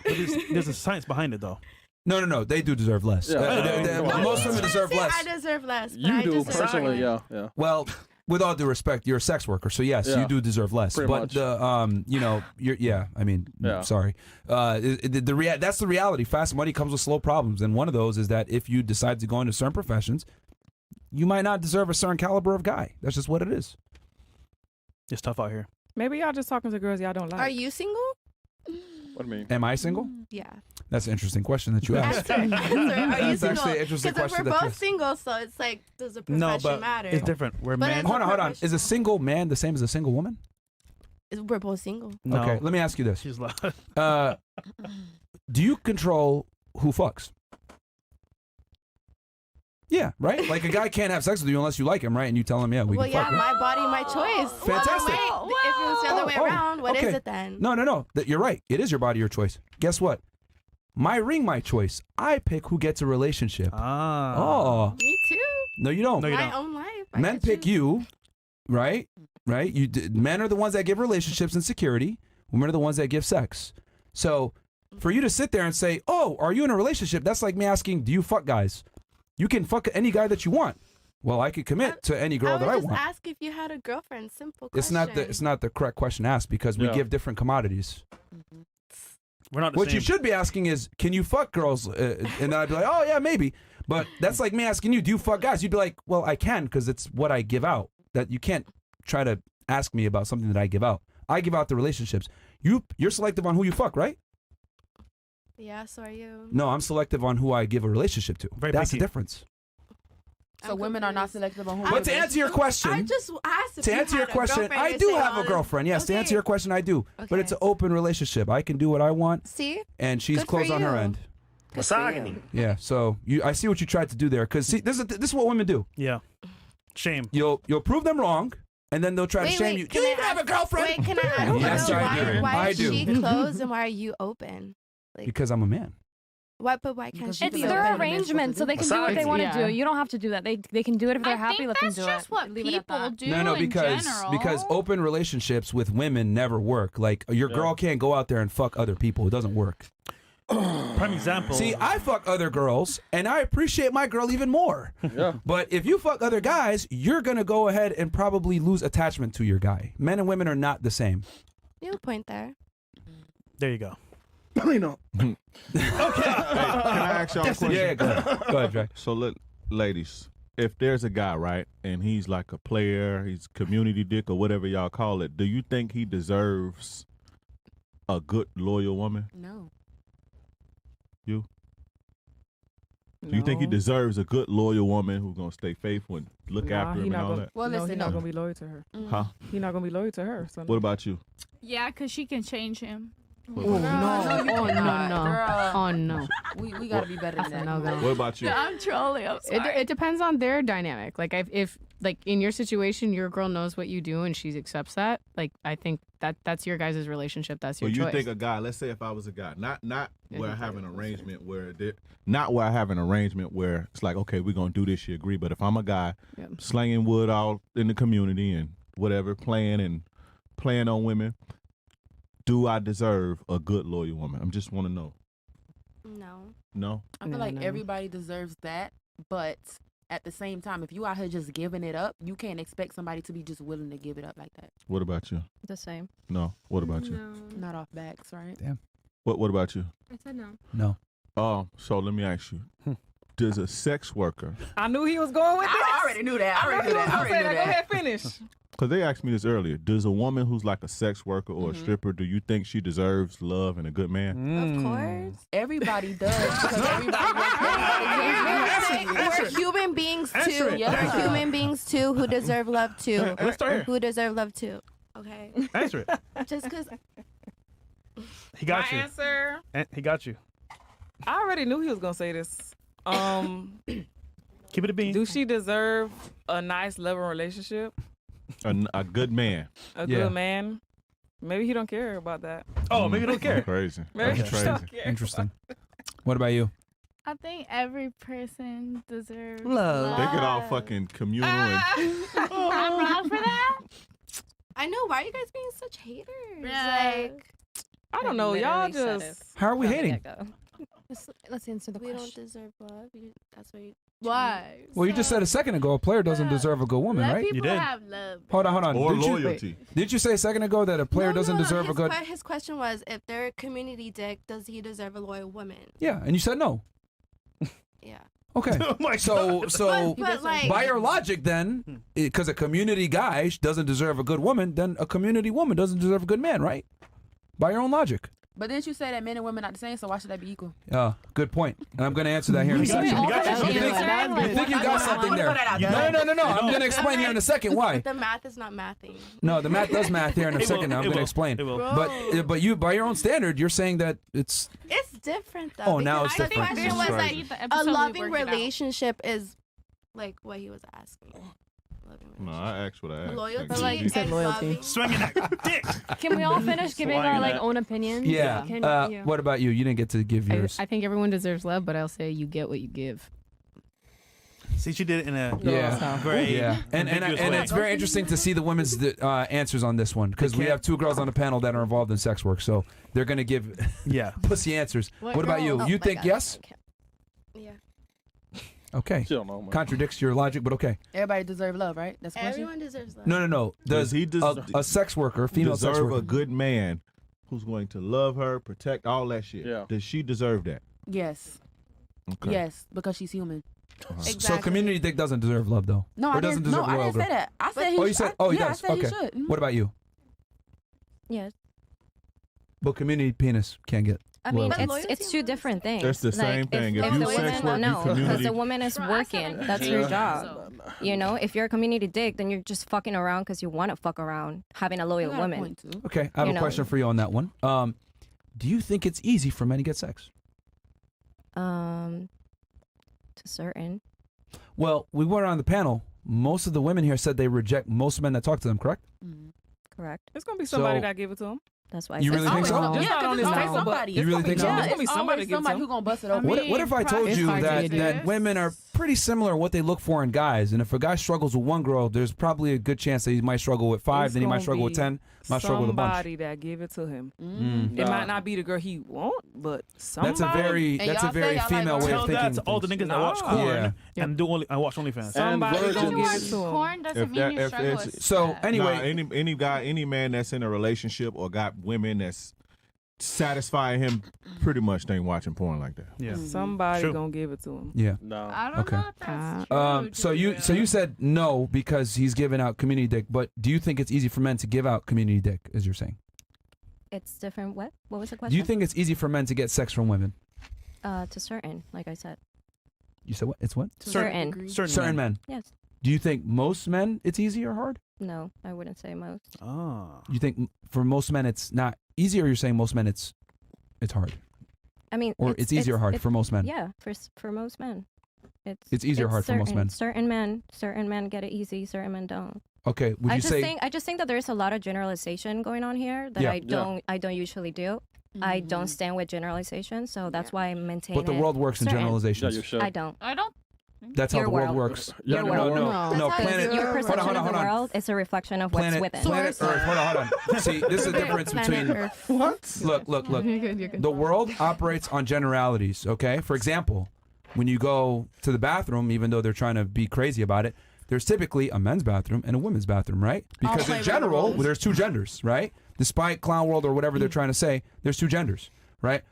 There's a science behind it, though. No. They do deserve less. Yeah. Most women deserve less. I deserve less. You do personally, yeah. Well, with all due respect, you're a sex worker, so yes, you do deserve less. Pretty much. Sorry. That's the reality. Fast money comes with slow problems, and one of those is that if you decide to go into certain professions, you might not deserve a certain caliber of guy. That's just what it is. It's tough out here. Maybe y'all just talking to girls y'all don't like. Are you single? What do you mean? Am I single? Yeah. That's an interesting question that you asked. Answer. Are you That's single? actually an interesting Because question. we're both single, so it's like, does the profession No, but matter? it's different. We're But men. it's- Hold on. Is a single man the same as a single woman? We're both single. No. Okay, let me ask you this. She's like, Do you control who fucks? Yeah, right? Like a guy can't have sex with you unless you like him, right? And you tell him, yeah, we Well, can yeah, fuck. Right? my body, my choice. Fantastic. If it was the other way around, what is it then? No. You're right. It is your body, your choice. Guess what? My ring, my choice. I pick who gets a relationship. Oh. Me too. No, you don't. My own life. I Men get pick you, right? Right? Men are the ones that give relationships and security. Women are the ones that give sex. So for you to sit there and say, oh, are you in a relationship? That's like me asking, do you fuck guys? You can fuck any guy that you want. Well, I could commit to any girl that I just want. ask if you had a girlfriend. Simple question. It's not the correct question to ask because we give different commodities. we're not the What same. you should be asking is, can you fuck girls? And then I'd be like, oh yeah, maybe. But that's like me asking you, do you fuck guys? You'd be like, well, I can because it's what I give out. That you can't try to ask me about something that I give out. I give out the relationships. You're selective on who you fuck, right? Yeah, so are you. No, I'm selective on who I give a relationship to. Very That's picky. the difference. So women are not selective on who. But to answer your question, I just asked if to you answer your had a question, girlfriend, I you do say have all a this- girlfriend. Yes, to answer Okay. your question, I do. But it's an open relationship. I can do what I want. See? And she's Good for closed on her you. end. Misogyny. Yeah. So I see what you tried to do there. Because see, this is what women do. Yeah. Shame. You'll prove them wrong, and then they'll try to shame you. You can I even have a ask- girlfriend. Wait, can I ask? Yes, why, I do. Why I is do. she closed and why are you open? Like, Because I'm a man. what? But why can't she It's be their open? arrangement, so they can do what they want to do. You don't have to do that. They can do it if they're happy. Let them do it. That's just what Leave it at people that. do No, in because general. open relationships with women never work. Like your girl can't go out there and fuck other people. It doesn't work. Prime example. See, I fuck other girls, and I appreciate my girl even more. Yeah. But if you fuck other guys, you're gonna go ahead and probably lose attachment to your guy. Men and women are not the same. You have a point there. There you go. You know. Can I ask y'all a question? Yeah, go ahead. Go ahead, Dre. So, look, ladies, if there's a guy, right, and he's like a player, he's community dick or whatever y'all call it, do you think he deserves a good, loyal woman? No. You? Do you think he deserves a good, loyal woman who's gonna stay faithful and look after him and all that? Well, No, listen, he's not gonna be loyal to her. Huh? He's not gonna be loyal to her. So What about you? Yeah, because she can change him. Oh no! Oh no! Girl. Oh no! We gotta be better than that. no go. What about you? I'm trolling. I'm sorry. It depends on their dynamic. Like if like in your situation, your girl knows what you do and she accepts that. Like I think that's your guys' relationship. That's your Well, you choice. think a guy? Let's say if I was a guy, not Yeah, where I he have an does. arrangement where not where I have an arrangement where it's like, okay, we're gonna do this. You agree? But if I'm a guy Yeah. slanging wood out in the community and whatever, playing on women, do I deserve a good loyal woman? I just want to know. No. No. I feel like everybody deserves that, but at the same time, if you out here just giving it up, you can't expect somebody to be just willing to give it up like that. What about you? The same. No. What about you? Not off backs, right? Damn. What about you? I said no. No. Oh, so let me ask you. Does a sex worker? I knew he was going with this. I already knew that. I already knew that. I already knew Go that. ahead, finish. Because they asked me this earlier. Does a woman who's like a sex worker or a Mm-hmm. stripper, do you think she deserves love and a good man? Of course. Everybody does because everybody wants We're human beings Answer too. it. We're human beings too who deserve love too. Let's start here. Who deserve love too. Okay. Answer it. Just because. He got My you. answer. He got you. I already knew he was gonna say this. Keep it a bean. Do she deserve a nice, loving relationship? A good man. A Yeah. good man? Maybe he don't care about that. Oh, maybe you don't care. Crazy. Maybe That's he crazy. don't care. Interesting. What about you? I think every person deserves Love. They get all fucking communal and I'm wrong for that. I know. Why are you guys being such haters? Yeah. Like, I don't know. Y'all just. How are we hating? Let's answer the We don't question. deserve love. That's what you. Why? Well, you just said a second ago a player doesn't deserve a good woman, Let right? people You did. have love. Hold on. Or Did you- loyalty. Did you say a second ago that a player doesn't deserve a good? His question was, if they're a community dick, does he deserve a loyal woman? Yeah, and you said no. Yeah. Okay. Oh my So God. But like, by your logic, then, because a community guy doesn't deserve a good woman, then a community woman doesn't deserve a good man, right? By your own logic. But didn't you say that men and women not the same? So why should that be equal? Good point. And I'm going to answer that here in a You got second. you. You got You you. think you got something there? No. I'm going to explain here in a second why. the math is not mathing. No, the math does math here in a It second. will. I'm It going to will. explain. It will. But you, by your own standard, you're saying that it's It's different though. Oh, now because it's the different. question was Right. like, a loving relationship is like what he was asking. Loving No, relationship. I asked what I asked. Loyalty Like, like you said, and loyalty. loving- Swinging that dick. Can we all finish giving our like own opinions? yeah. Can, yeah. What about you? You didn't get to give yours. I think everyone deserves love, but I'll say you get what you give. See, she did it in a Yeah. very Yeah, and ambiguous way. it's very interesting to see the women's answers on this one because we can't- have two girls on the panel that are involved in sex work, so they're gonna give Yeah. pussy answers. What about you? Oh You my think God, yes? I can't. Yeah. Okay, Still no, man. contradicts your logic, but okay. Everybody deserve love, right? That's the question. Everyone deserves love. No. Does he a sex worker, female sex deserve worker? a good man who's going to love her, protect all that shit? Yeah. Does she deserve that? Yes. Okay. Yes, because she's human. So community dick doesn't deserve love though. No, or I doesn't didn't. No, deserve I a loyal didn't say girl. that. I said he. Oh, you said. Oh, he yeah, does. I said Okay. he should. Mhm. What about you? Yes. But community penis can't get. I mean, loyalty. loyalty it's two different things. That's the same thing. If If you the sex woman, work, you no, because community- the woman is working. That's her job. You know, if you're a community dick, then you're just fucking around because you want to fuck around, having a You loyal got a woman. point, too. Okay, I have You a know. question for you on that one. Do you think it's easy for men to get sex? To certain. Well, we went around the panel. Most of the women here said they reject most men that talk to them, correct? Mhm. Correct. It's gonna be somebody So- that give it to him. That's why. I You said really think so? certain. Just Yeah, not 'cause on it's this always table, but somebody. You really think so? Yeah, It's gonna be it's somebody always to give somebody to who him. gonna bust it open. What if I told It's you hard to that, do. that women are pretty similar in what they look for in guys? And if a guy struggles with one girl, there's probably a good chance that he might struggle with five, It's then he might gonna struggle with be 10, might struggle with a bunch. Somebody that give it to him. Mm. It Nah. might not be the girl he want, but somebody. That's a very And that's a y'all say very y'all like female way Tell of that thinking. to all the things. niggas that watch No. corn Yeah. and I watch OnlyFans. Somebody virgins. gonna give it Virgins. to him. Corn doesn't If mean that- you if struggle it's- with So that. anyway, Nah, any guy, any man that's in a relationship or got women that's satisfying him, pretty much ain't watching porn like that. Yeah. Somebody True. gonna give it to him. yeah. No. I don't Okay. know if that's true. So you said no because he's giving out community dick, but do you think it's easy for men to give out community dick, as you're saying? It's different. What? What was the question? Do you think it's easy for men to get sex from women? To certain, like I said. You said what? It's what? Certain. Certain men. Yes. Do you think most men it's easy or hard? No, I wouldn't say most. Ah. You think for most men it's not easy, or you're saying most men it's hard, I mean, or it's easy or hard for most men? Yeah, for most men, It's easy or hard for most men? Certain men get it easy. Certain men don't. Okay. Would I you just say? think I just think that there's a lot of generalization going on here that Yeah. I don't usually do. I don't stand with generalization, so that's why I maintain. But the it world works in certain. Yeah, generalizations. you should. I don't. I don't. That's how Your the world world. works. Your world. No, That's no, how planet. Your perception hold of the on. world is a reflection of what's Planet, within. planet Earth. Hold on. See, this is the difference Planet between. Earth. What? Look. You're good. You're good. The world operates on generalities, okay? For example, when you go to the bathroom, even though they're trying to be crazy about it, there's typically a men's bathroom and a women's bathroom, right? Because play in by the general, rules. there's two genders, right? Despite clown world or whatever they're trying to say, there's two genders, right?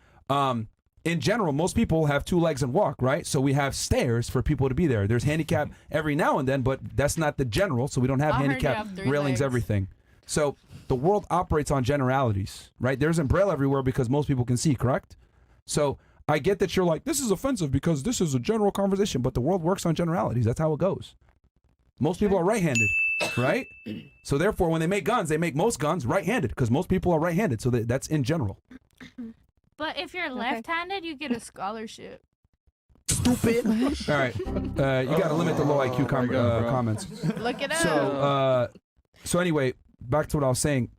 In general, most people have two legs and walk, right? So we have stairs for people to be there. There's handicap every now and then, but that's not the general, so we don't have I heard you handicap have 3 railings, legs. everything. So the world operates on generalities, right? There's Braille everywhere because most people can see, correct? So I get that you're like, this is offensive because this is a general conversation, but the world works on generalities. That's how it goes. Most people are right-handed, right? So therefore, when they make guns, they make most guns right-handed because most people are right-handed. So that's in general. But if you're left-handed, you get a scholarship. Stupid. All right. You got to limit the low IQ my God, bro. comments. Look it up. So anyway, back to what I was saying.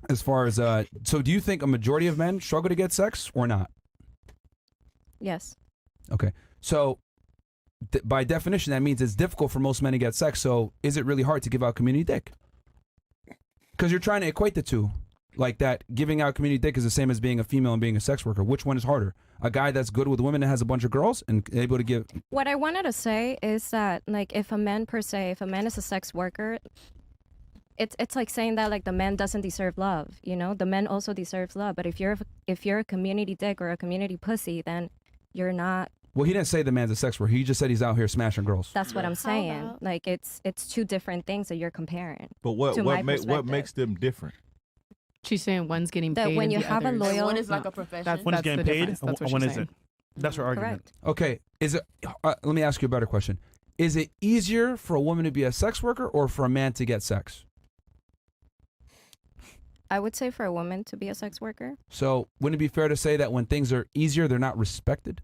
As far as so, do you think a majority of men struggle to get sex or not? Yes. Okay. So, by definition, that means it's difficult for most men to get sex. So, is it really hard to give out community dick? Because you're trying to equate the two. Like that giving out community dick is the same as being a female and being a sex worker. Which one is harder? A guy that's good with women and has a bunch of girls and able to give. What I wanted to say is that, like, if a man is a sex worker, it's like saying that, like, the man doesn't deserve love. You know, the man also deserves love. But if you're a community dick or a community pussy, then you're not. Well, he didn't say the man's a sex worker. He just said he's out here smashing girls. That's what I'm saying. Like, it's two different things that you're comparing. But what to my what perspective. makes them different? She's saying one's getting That paid. when and you the have a other's- loyal- One is like a profession. One is getting the paid, difference. That's what and one she's isn't. saying. That's her argument. Correct. Okay, is it? Let me ask you a better question. Is it easier for a woman to be a sex worker or for a man to get sex? I would say for a woman to be a sex worker. So wouldn't it be fair to say that when things are easier, they're not respected?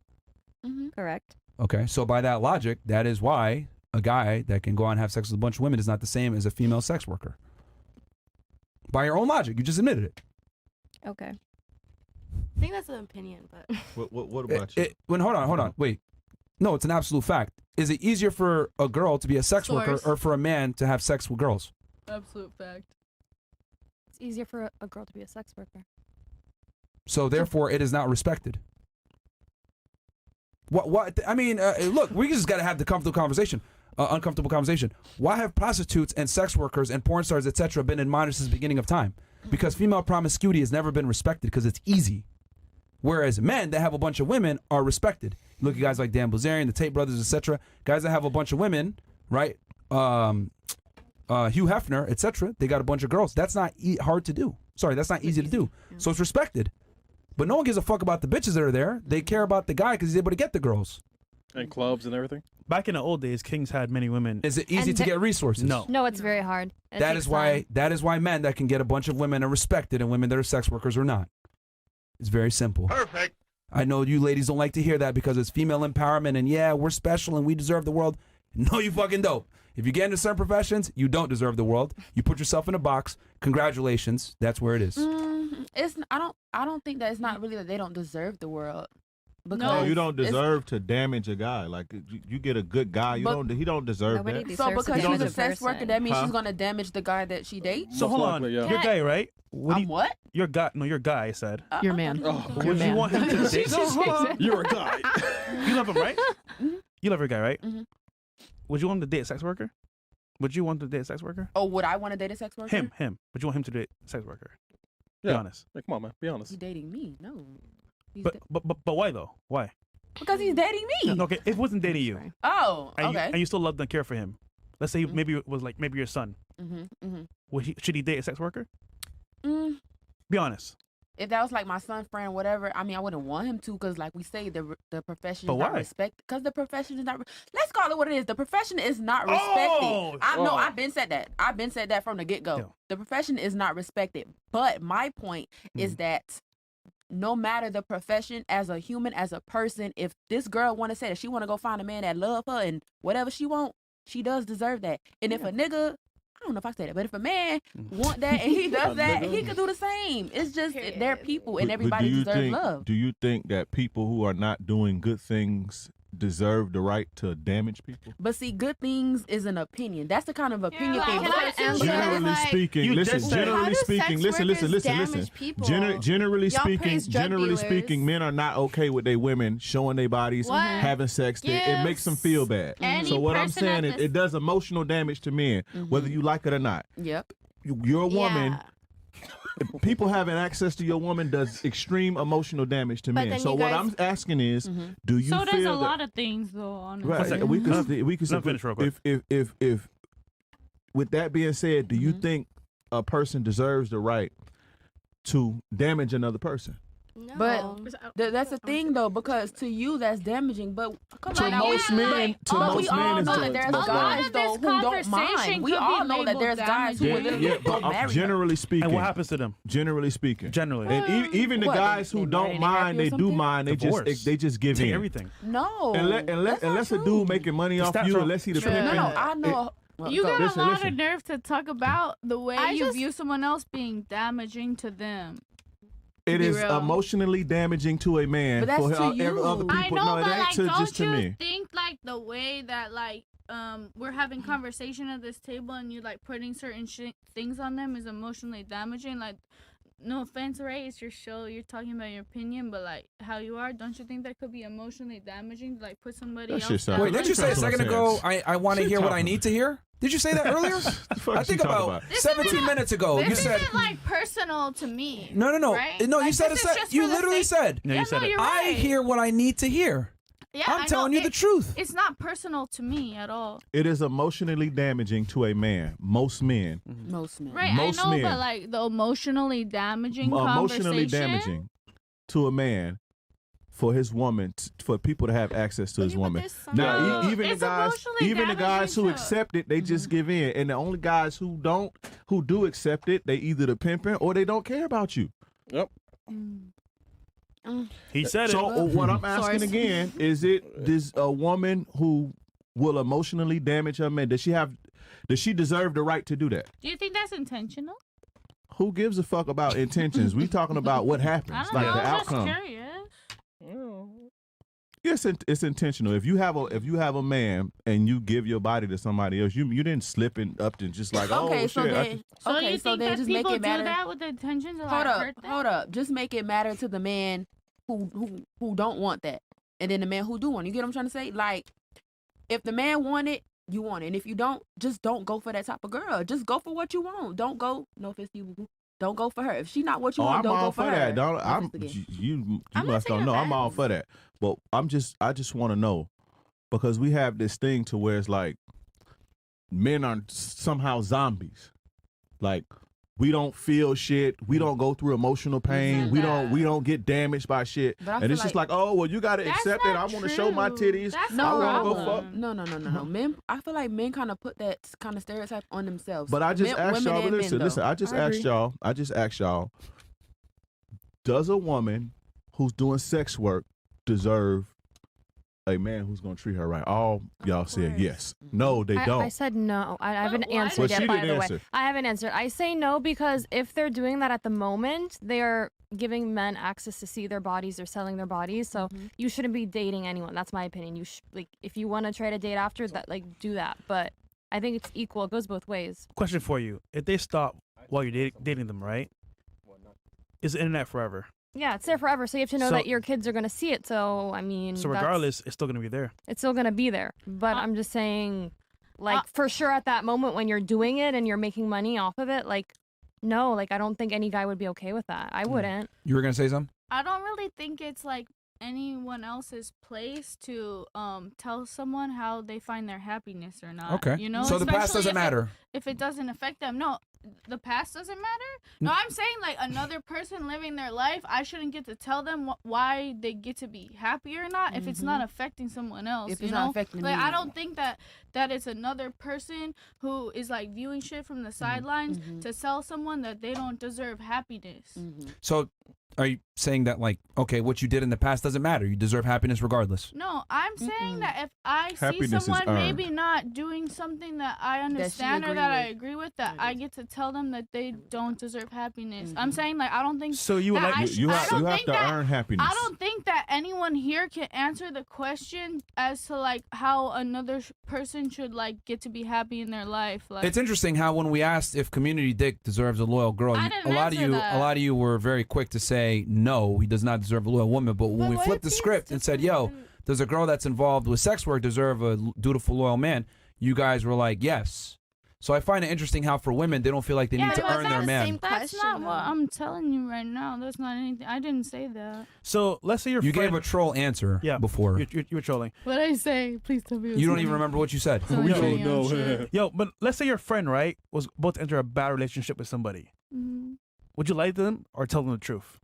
Correct. Okay, so by that logic, that is why a guy that can go out and have sex with a bunch of women is not the same as a female sex worker. By your own logic, you just admitted it. Okay. I think that's an opinion, but What about you? Hold on, wait. No, it's an absolute fact. Is it easier for a girl to be a sex worker Source. or for a man to have sex with girls? Absolute fact. it's easier for a girl to be a sex worker. So therefore, it is not respected. What? I mean, look, we just got to have the uncomfortable conversation. Why have prostitutes and sex workers and porn stars, etc., been admonished since the beginning of time? Because female promiscuity has never been respected because it's easy. Whereas men that have a bunch of women are respected. Look at guys like Dan Bilzerian, the Tate brothers, etc. Guys that have a bunch of women, right? Hugh Hefner, etc. They got a bunch of girls. That's not hard to do. Sorry, that's not easy to do. So it's respected. But no one gives a fuck about the bitches that are there. They care about the guy because he's able to get the girls. And clubs and everything. Back in the old days, kings had many women. Is it easy And to the- get resources? No. No, it's very hard. It That takes is why time. men that can get a bunch of women are respected and women that are sex workers are not. It's very simple. Perfect. I know you ladies don't like to hear that because it's female empowerment and yeah, we're special and we deserve the world. No, you fucking don't. If you get into certain professions, you don't deserve the world. You put yourself in a box. Congratulations. That's where it is. It's I don't think that it's not really that they don't deserve the world. Because No, you don't it's- deserve to damage a guy. Like you get a good guy, he don't deserve Nobody that. deserves So to because damage she's a a sex worker, person. that means Huh? she's gonna damage the guy that she dates. So hold on, likely, yeah. you're gay, right? I'm what? You're guy. No, you're guy. I said. Your man. Oh, Would Your you man. want him to date? you're a guy. You love him, right? You love your guy, right? Mhm. Would you want him to date a sex worker? Would you want to date a sex worker? Oh, would I want to date a sex worker? Him. Would you want him to date a sex worker? Be Yeah. honest. Hey, come on, man. Be honest. He's dating me. No. He's But why though? Why? because he's dating me. Okay, if it wasn't dating you, Oh, and, okay. you still loved and care for him. Let's say maybe it was like maybe your son. Should he date a sex worker? Mm, Be honest. if that was like my son, friend, whatever, I mean, I wouldn't want him to, because like we say, the profession But is not why? respected. Because the profession is not. Let's call it what it is. The profession is not respected. Oh! No, I've been said that. I've been said that from the get go. Yeah. The profession is not respected. But my point is Mm-hmm. that no matter the profession, as a human, as a person, if this girl want to say that she want to go find a man that love her and whatever she want, she does deserve that. And if a nigga, I don't know if I say that, but if a man Mm-hmm. want that and he does that, nigga. he could do the same. It's just they're people and But everybody deserves love. Do you think that people who are not doing good things deserve the right to damage people? But see, good things is an opinion. That's the kind of opinion like, thing. can I answer? Generally Like, speaking, you listen. just said- Generally How do speaking, sex listen. workers damage people? Generally Y'all speaking, praise drug generally dealers. speaking, men are not okay with their women showing their bodies, What? having sex. It makes them feel bad. Any So what I'm person saying at is, this- it does emotional damage to men, whether you like it or not. Yep. You're a woman. Yeah. People having access to your woman does extreme emotional damage to But men. then So you what guys- I'm asking is, do you So does feel a that, lot of things, though. Honestly. right? second. We could Let me finish real quick. if with that being said, do you think a person deserves the right to damage another person? No. But that's the thing, though, because to you that's damaging. But come To on, now, most men, to we most all men, know it's that the- there's a lot guys of though this who don't mind. conversation We could all be know that there's labeled guys who Yeah, would literally but go marry her. generally speaking, And what happens to them? generally speaking, Generally, and even the What, guys they who married don't and happy mind, or they do something? mind. Divorce. They just give take in. everything. No, Unless that's not a true. dude making money The off stats you, are- unless he the True. pimp. No, Man. no, I know. Well, You go. got Listen, a lot listen. of nerve to talk about the way I you just- view someone else being damaging to them. It be is real. emotionally damaging to a man But that's for to every you. other people. I know, no, it but ain't like, to, don't just to you me. think like the way that like we're having conversation at this table and you like putting certain things on them is emotionally damaging? Like no offense, right? It's your show. You're talking about your opinion, but like how you are, don't you think that could be emotionally damaging to like put somebody That else shit sound- Wait, didn't you say a That's what I'm second ago? saying. I want to Shit hear what I talking need to hear. Did you say that earlier? I think about This 17 isn't- minutes ago. This You said isn't like personal to me. no. right? No, you Like, said this it. is just You for the literally sake- said. No, you said it. you're I right. hear what I need to hear. Yeah, I'm I telling know. you the truth. It's not personal to me at all. It is emotionally damaging to a man. Most men. Most men. Right, Most I know, men. but like the emotionally damaging Emotionally conversation. damaging to a man for his woman, for people to have access to his woman. Now, No, even the it's guys, emotionally even the guys who damaging to- accept it, they just give in, and the only guys who do accept it, they either the pimping or they don't care about you. Yep. He said So it. what I'm asking Source. again is, does a woman who will emotionally damage her man, does she deserve the right to do that? Do you think that's intentional? Who gives a fuck about intentions? We talking about what I happens, don't like know. the I was just outcome. curious. Yes, it's intentional. If you have a man and you give your body to somebody else, you didn't slip in up to just like, Okay, oh so shit. then, So okay, you so think then that just make people it matter. do that with the intention to Hold like up, hurt them? hold up. Just make it matter to the man who don't want that, and then the man who do want it. You get what I'm trying to say? Like, if the man want it, you want it, and if you don't, just don't go for that type of girl. Just go for what you want. Don't go. No offense to you, boo-boo. Don't go for her. If she not what you Oh, want, I'm don't all go for her. that. Don't, No I'm, offense again. you I'm not must saying don't know. a I'm bad all thing. for that. But I just want to know, because we have this thing to where it's like men are somehow zombies. Like, we don't feel shit. We don't go through emotional pain. We don't get damaged by shit. But I And feel it's just like, oh well, you gotta That's accept it. I not want to show my true. titties. That's I the want to go problem. fuck. No. Men, I feel like men kind of put that kind of stereotype on themselves. But I just Men, asked women y'all. and But men, listen. though. I just I asked y'all. Does a woman who's doing sex work deserve a man who's gonna treat her right? All y'all said course. yes. No, they don't. I said no. I haven't why answered Well, yet, she by didn't the way. answer. I haven't answered. I say no because if they're doing that at the moment, they are giving men access to see their bodies. They're selling their bodies. So you shouldn't be dating anyone. That's my opinion. You like if you want to try to date after that, like do that. But I think it's equal. It goes both ways. Question for you: if they stop while you're dating them, right? Is the internet forever? Yeah, it's there forever. So you have to know So- that your kids are gonna see it. So I mean, So that's- regardless, it's still gonna be there. it's still gonna be there. But I'm just saying, like for sure at that moment when you're doing it and you're making money off of it, like no, like I don't think any guy would be okay with that. I wouldn't. You were gonna say something? I don't really think it's like anyone else's place to tell someone how they find their happiness or not. Okay. You know, So the past Especially doesn't if matter. if it doesn't affect them. No, the past doesn't matter. No, I'm saying like another person living their life, I shouldn't get to tell them why they get to be happy or not if it's not affecting someone else. If you it's know? not affecting like me. I don't think that it's another person who is like viewing shit from the sidelines to tell someone that they don't deserve happiness. So are you saying that like, okay, what you did in the past doesn't matter? You deserve happiness regardless. No, I'm saying that if I Happiness see is someone earned. maybe not doing something that I understand or agree that I with. agree with, that I get to tell them that they don't deserve happiness. I'm saying like I don't think So you would that like I you- sh- You I have don't you have think to that- earn happiness. I don't think that anyone here can answer the question as to like how another person should like get to be happy in their life. Like It's interesting how when we asked if Community Dick deserves a loyal girl, I you- didn't a lot of answer you that. a lot of you were very quick to say no, he does not deserve a loyal woman. But when we flipped the script and said, "Yo, does a girl that's involved with sex work deserve a dutiful, loyal man?" You guys were like, "Yes." So I find it interesting how for women they don't feel like they need to but earn it's their not the man. same that's not question, what though. I'm telling you right now. That's not anything. I didn't say that. So let's say your You friend. gave a troll answer Yeah, before. you were trolling. What did I say? Please tell me. You don't even remember what you said. Something No, funny, I'm no. sure. Yo, but let's say your friend, right, was about to enter a bad relationship with somebody. Mhm. Would you lie to them or tell them the truth?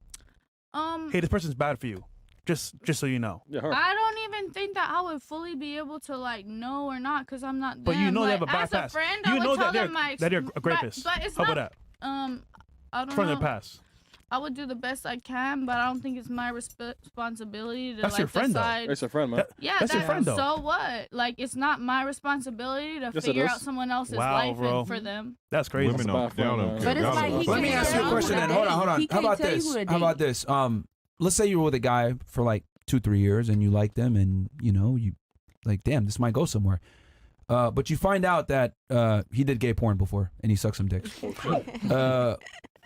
Um, Hey, this person's bad for you. Just so you know. Yeah, her. I don't even think that I would fully be able to like know or not because I'm not. But you them. know they like, have a bad as past. A friend, You I would know tell that they're them my that they're ex- a rapist. But it's How not. about that? I don't From know. their past. I would do the best I can, but I don't think it's my responsibility to That's like your friend, though. decide. It's a friend, man. That- Yeah, that's your friend, though. So what? Like, it's not my responsibility to Yes, it figure is. out someone else's Wow, life bro. and for them. That's crazy. Women don't. That's They don't about care. fun, But it's Y'all like don't he care. Let me can't ask you a tell question who then. to Hold on, date. hold on. He How about can't tell you this? who to How about date. this? Let's say you were with a guy for like 2-3 years and you liked them and you like, damn, this might go somewhere. But you find out that he did gay porn before and he sucked some dick.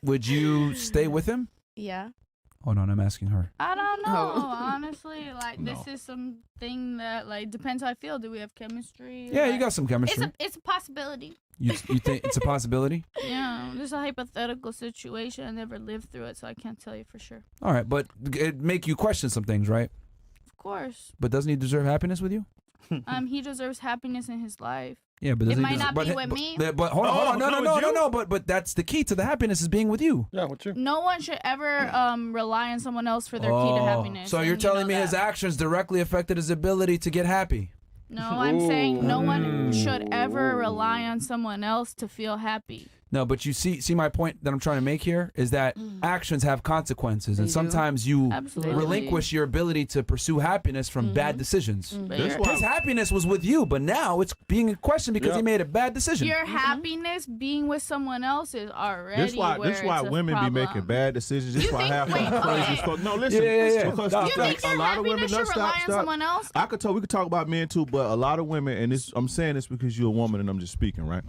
would you stay with him? Yeah. Hold on, I'm asking her. I don't know. Oh. Honestly, like this is something that like depends how I feel. Do we have chemistry? Yeah, you Like, got some chemistry. It's a possibility. You think it's a possibility? Yeah, this is a hypothetical situation. I never lived through it, so I can't tell you for sure. All right, but it make you question some things, right? Of course. But doesn't he deserve happiness with you? He deserves happiness in his life. Yeah, but It doesn't he might deserve, not be but, with me. But hold on, No, no, with you? but that's the key to the happiness is being with you. Yeah, with you. No one should ever rely on someone else for their key to happiness. So and you're you telling know me his that. actions directly affected his ability to get happy? No, I'm saying no one should ever rely on someone else to feel happy. No, but you see my point that I'm trying to make here is that actions have consequences, and They do. sometimes you Absolutely. relinquish your ability to pursue happiness from bad decisions. But That's your, why- His happiness was with you, but now it's being questioned because he made a bad decision. your happiness being with someone else is already This why where it's a women problem. be making bad decisions. This You why think- half wait, of them crazy okay. as fuck. No, listen. Yeah. Because Stop, You think a your lot of women. happiness No, should rely stop, on stop. someone else? I could tell we could talk about men too, but a lot of women, and this I'm saying this because you're a woman and I'm just speaking, right?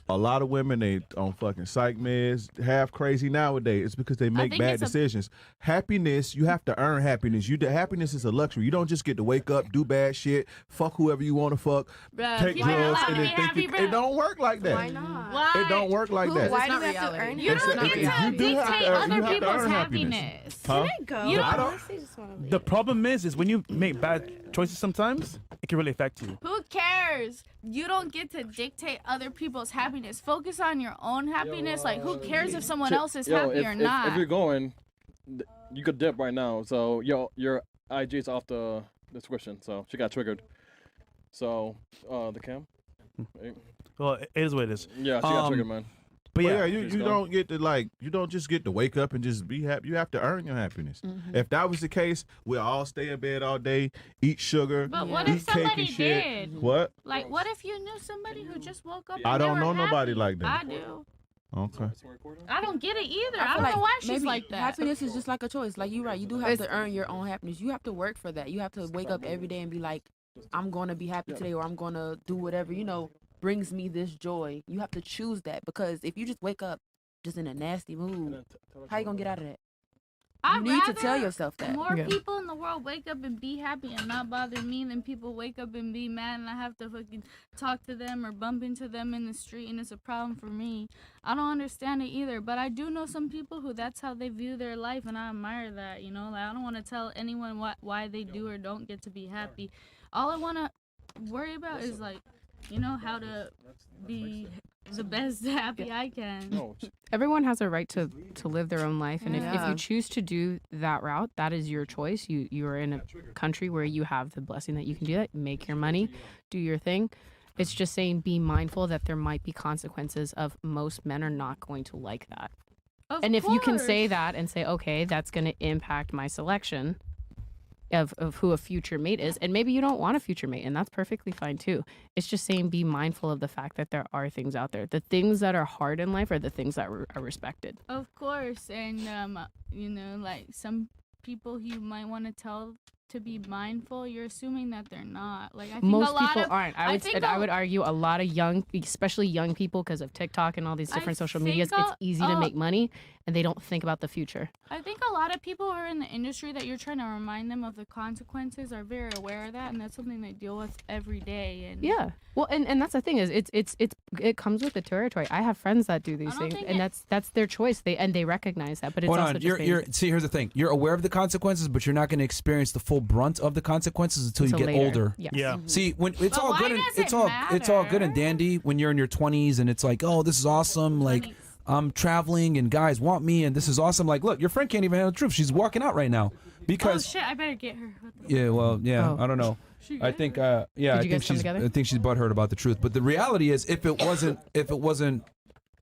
A lot of women they on fucking psych meds, half crazy nowadays. It's because they make think bad it's a- decisions. Happiness, you have to earn happiness. Happiness is a luxury. You don't just get to wake up, do bad shit, fuck whoever you want to fuck, Bruh, take you ain't drugs, allowed and to then be think happy, it bruh. don't work like that. Why not? Why? It don't work like that. Why It's do not we have to reality. earn You it? It's don't a- get you to do have to dictate earn- other you have to people's earn happiness. happiness. Huh? Go. You don't- I don't. Honestly, just wanna leave. The problem is when you make bad choices sometimes, it can really affect you. Who cares? You don't get to dictate other people's happiness. Focus on your own happiness. Like, who cares if someone else is happy or not? If you're going, you could dip right now. So your IG is off the description. So she got triggered. So the cam. Well, it is what it is. Yeah, she got triggered, man. But Well, yeah, you She's don't get to you don't just get to wake up and just be happy. You have to earn your happiness. If that was the case, we'll all stay in bed all day, eat sugar, But what eat if cake somebody and shit. did? What? Like, what if you knew somebody who just woke up? I and they don't were know nobody happy? like that. I do. Okay. I don't get it either. I I feel don't know why she's maybe like that. Happiness is just like a choice. Like you're right. You do have to earn your own happiness. You have to work for that. You have to wake up every day and be like, I'm gonna be happy today, or I'm gonna do whatever brings me this joy. You have to choose that, because if you just wake up just in a nasty mood, how you gonna get out of that? You I'd need to tell rather yourself that. More people in the world wake up and be happy and not bother me than people wake up and be mad and I have to fucking talk to them or bump into them in the street and it's a problem for me. I don't understand it either, but I do know some people who that's how they view their life and I admire that, Like, I don't want to tell anyone why they do or don't get to be happy. All I want to worry about is like, how to be the best happy I can. Everyone has a right to live their own life, and if Yeah. you choose to do that route, that is your choice. You are in a country where you have the blessing that you can do that. Make your money, do your thing. It's just saying be mindful that there might be consequences of most men are not going to like that. And if you can say that and say, okay, that's going to impact my selection of who a future mate is, and maybe you don't want a future mate, and that's perfectly fine too. It's just saying be mindful of the fact that there are things out there. The things that are hard in life are the things that are respected. Of course, and like some people you might want to tell to be mindful, you're assuming that they're not. Like I think Most a lot people of, aren't. I would argue a lot of young, especially young people, because of TikTok and all these different social medias, think it's easy to make money, and they don't think about the future. I think a lot of people who are in the industry that you're trying to remind them of the consequences are very aware of that, and that's something they deal with every day. And Yeah. Well, and that's the thing is it comes with the territory. I have friends that do these things, and that's their choice. They recognize that, but it's Hold also on, just see, here's the thing. You're aware of the consequences, but you're not going to experience the full brunt of the consequences until you get later. older. Yes. Yeah. See, when it's But all why good and does it's it all good and matter? dandy when you're in your 20s and it's like, oh, this is awesome. Like I'm traveling and guys want me and this is awesome. Like, look, your friend can't even handle the truth. She's walking out right now oh because shit, I better get her. What the yeah, well, yeah, Oh. I don't know. She I good? think Did I you think guys come she's together? I think she's butthurt about the truth. But the reality is if it wasn't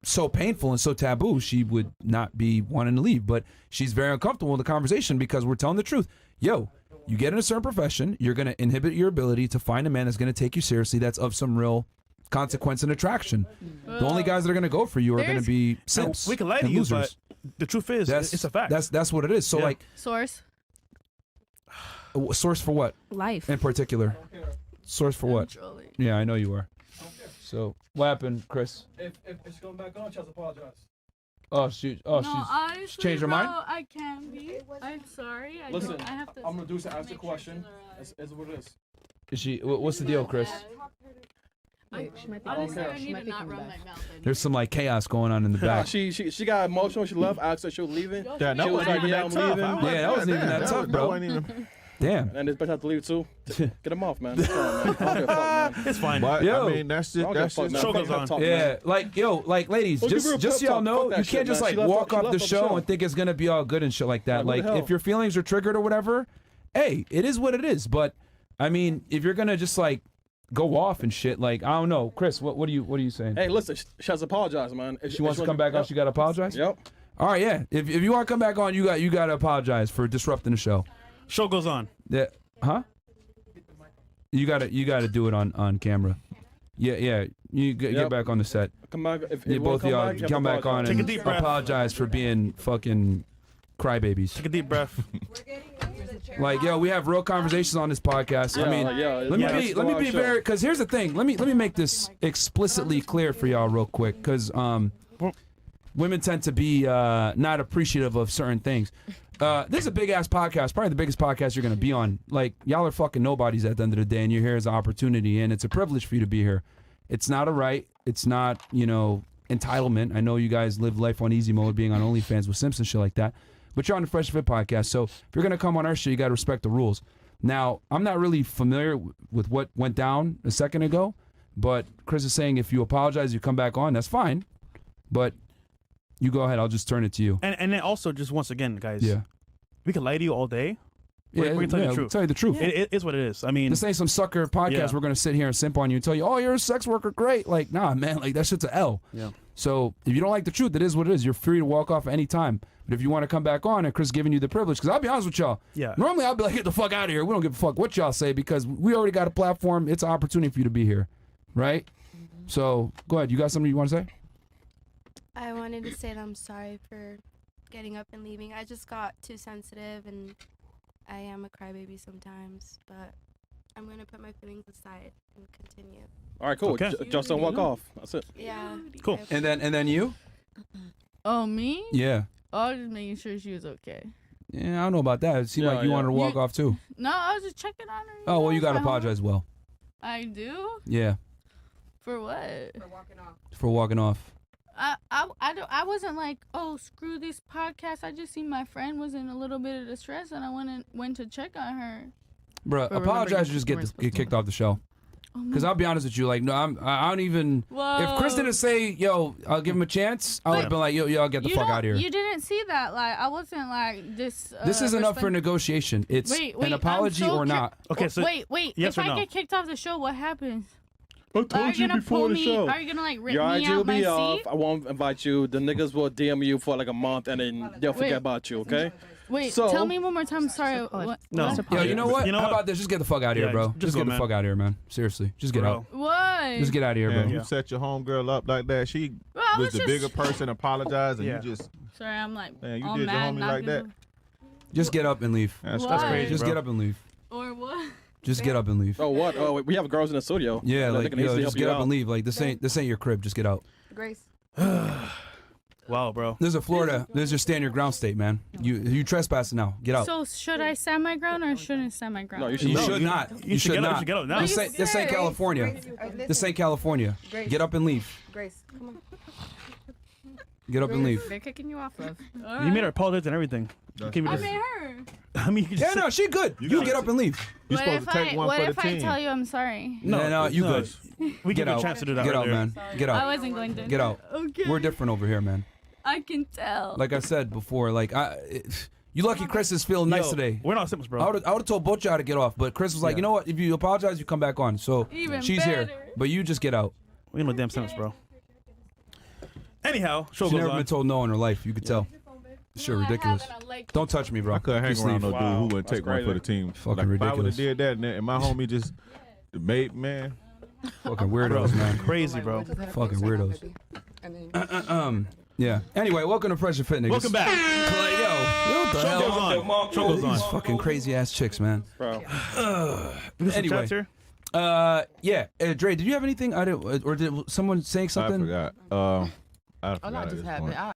so painful and so taboo, she would not be wanting to leave. But she's very uncomfortable with the conversation because we're telling the truth. Yo, you get in a certain profession, you're going to inhibit your ability to find a man that's going to take you seriously, that's of some real consequence and attraction. The only guys that are going to go for you are going to be simps we can lie to and you, losers. but the truth is, it's a fact. That's what it is. So Yeah. like, source? source for what Life. in particular? Source for what? Trolling. Yeah, I know you are. So what happened, Chris? If it's going back on, just apologize. Oh, she's honestly, changed her mind? bro, I can't be. I'm sorry. Listen, I have to. I'm gonna do is ask the question. Is what it is. Is she? What's the deal, Chris? Honestly, I need to not run my mouth. There's some like chaos going on in the back. She got emotional. She left. I asked her she was leaving. Yeah, that she was wasn't like, even yeah, that I'm tough. leaving. Yeah, that wasn't even that tough, That bro. wasn't even. Damn. And this bitch have to leave too. Get him off, man. Come on, man. I don't give a fuck, man. It's fine. But Yo. I mean, that's I just don't give a that's fuck, just. man. Show Fuck goes pep on. talk, Yeah, man. like ladies, Don't give her a just so pep y'all talk. know, Fuck that you shit, can't just man. like She left walk off- she off left the off the show show. and think it's gonna be all good and shit like that. Like, what Like the hell? if your feelings are triggered or whatever, hey, it is what it is. But I mean, if you're gonna just like go off and shit, like I don't know, Chris, what are you saying? Hey, listen, she has apologized, man. If She wants to come back on. She got to apologize. Yep. All right, yeah. If you want to come back on, you got to apologize for disrupting the show. Show goes on. Yeah, huh? You gotta do it on camera. Yeah. You get Yep. back on the set. Come back. If Yeah, you both of y'all come back on Take a and deep breath. apologize for being fucking crybabies. Take a deep breath. Like, yo, we have real conversations on this podcast. I mean, let me be very, because here's the thing. Let me make this explicitly clear for y'all real quick, because women tend to be not appreciative of certain things. This is a big ass podcast, probably the biggest podcast you're gonna be on. Like, y'all are fucking nobodies at the end of the day, and you're here as an opportunity, and it's a privilege for you to be here. It's not a right. It's not, entitlement. I know you guys live life on easy mode, being on OnlyFans with Simpson shit like that. But you're on the Fresh Fit podcast, so if you're gonna come on our show, you gotta respect the rules. Now, I'm not really familiar with what went down a second ago, but Chris is saying if you apologize, you come back on, that's fine. But you go ahead, I'll just turn it to you. And then also, just once again, guys. Yeah. We can lie to you all day. Yeah, we're gonna tell you the truth. Tell you the truth. It is what it is. I mean, This ain't some sucker podcast. Yeah. We're gonna sit here and simp on you and tell you, oh, you're a sex worker, great. Like, nah, man, like that shit's a L. Yeah. So if you don't like the truth, it is what it is. You're free to walk off any time. But if you want to come back on, and Chris giving you the privilege, because I'll be honest with y'all. Yeah. Normally I'll be like, get the fuck out of here. We don't give a fuck what y'all say because we already got a platform. It's an opportunity for you to be here, right? So go ahead. You got something you want to say? I wanted to say that I'm sorry for getting up and leaving. I just got too sensitive, and I am a crybaby sometimes, but I'm going to put my feelings aside and continue. All right, cool. Okay. Just don't walk off. That's it. Yeah. Cool. And then you? Oh, me? Yeah. I was just making sure she was okay. Yeah, I don't know about that. It seemed Yeah, like you yeah. wanted to walk off too. No, I was just checking on her. Oh, well, you got to my home- apologize well. I do? Yeah, For what? for walking off. I wasn't like, oh, screw this podcast. I just seen my friend was in a little bit of distress, and I went to check on her. Bruh, But remember, apologize you or just weren't get supposed to kicked off the show. Oh Because I'll be honest with you, like, no, I don't even. If Chris didn't say, yo, I'll give him a chance, I would have been like, yo, I'll get the fuck out of here. You didn't see that. Like, I wasn't like this. This isn't up for negotiation. It's Wait, an I'm apology so or not. Okay, so wait. yes If or I no? get kicked off the show, what happens? I Are you gonna pull me? Are you gonna like rip Your me IG out will my be seat? off. I won't invite you. The niggas will DM you for like a month, and then they'll forget Wait. about you. Okay? Wait, So- tell me one more time. Sorry. What? No. Yo, you know what? You know How what? about this? Just get the fuck out of here, Yeah, bro. just Just go, get the man. fuck out of here, man. Seriously. Just get Bro. out. What? Just get out of here, Man, bro. you set your homegirl up like that. She Bro, I was was the just- bigger person, apologized, and Yeah. you just Sorry, I'm like Man, you all did your mad, homie not like that? gonna- Just get up and leave. that's That's crazy. crazy. Just bro. get up and leave. Or what? Just get up and leave. Oh what? Oh, we have girls in the studio. Yeah, They like, can yo, easily just help get you up out. and leave. Like, this ain't your crib. Just get out. Grace. Wow, bro. This is Florida. This is your stand your ground state, man. You trespassing now. Get out. So should I stand my ground or shouldn't stand my ground? No, you should. You leave. should not. You should get up. not. You should get up now. This ain't California. This ain't California. Get up and leave. Grace, come on. Get up and leave. They're kicking you off, love. You made her apologize and everything. That's Can we I just- made her. I mean, you can just Yeah, no, she good. You get up and leave. You're What supposed if to take one what for if the I team. tell you I'm sorry? No, you good. We Get give you a out. chance to do that. Get out, earlier. man. Get I out. wasn't going to. Get out. Okay. We're different over here, man. I can tell. Like I said before, like you lucky Chris is feeling nice Yo, today. We're not Simpsons, bro. I would have told both y'all to get off, but Chris was like, Yeah. you know what? If you apologize, you come back on. So Even she's here, better. but you just get out. We ain't no damn Simpsons, bro. Anyhow, show She's goes never on. been told no in her life. You could tell. Sure, ridiculous. Don't touch me, bro. I couldn't hang Just around leave. no dude who wouldn't take one for the team. Fucking like, if I would ridiculous. have did that, and my homie just made man. Fucking weirdos, man. Crazy, bro. Fucking weirdos. Yeah. Anyway, welcome to Fresh and Fit, niggas. Welcome back. Like, yo, what the Show hell? goes on. Show goes These on. fucking crazy ass chicks, man. Bro. We got some Anyway. chats here? Yeah. Dre, did you have anything? I didn't, or did someone saying something? I forgot. I Oh, forgot no, at just this happened. point.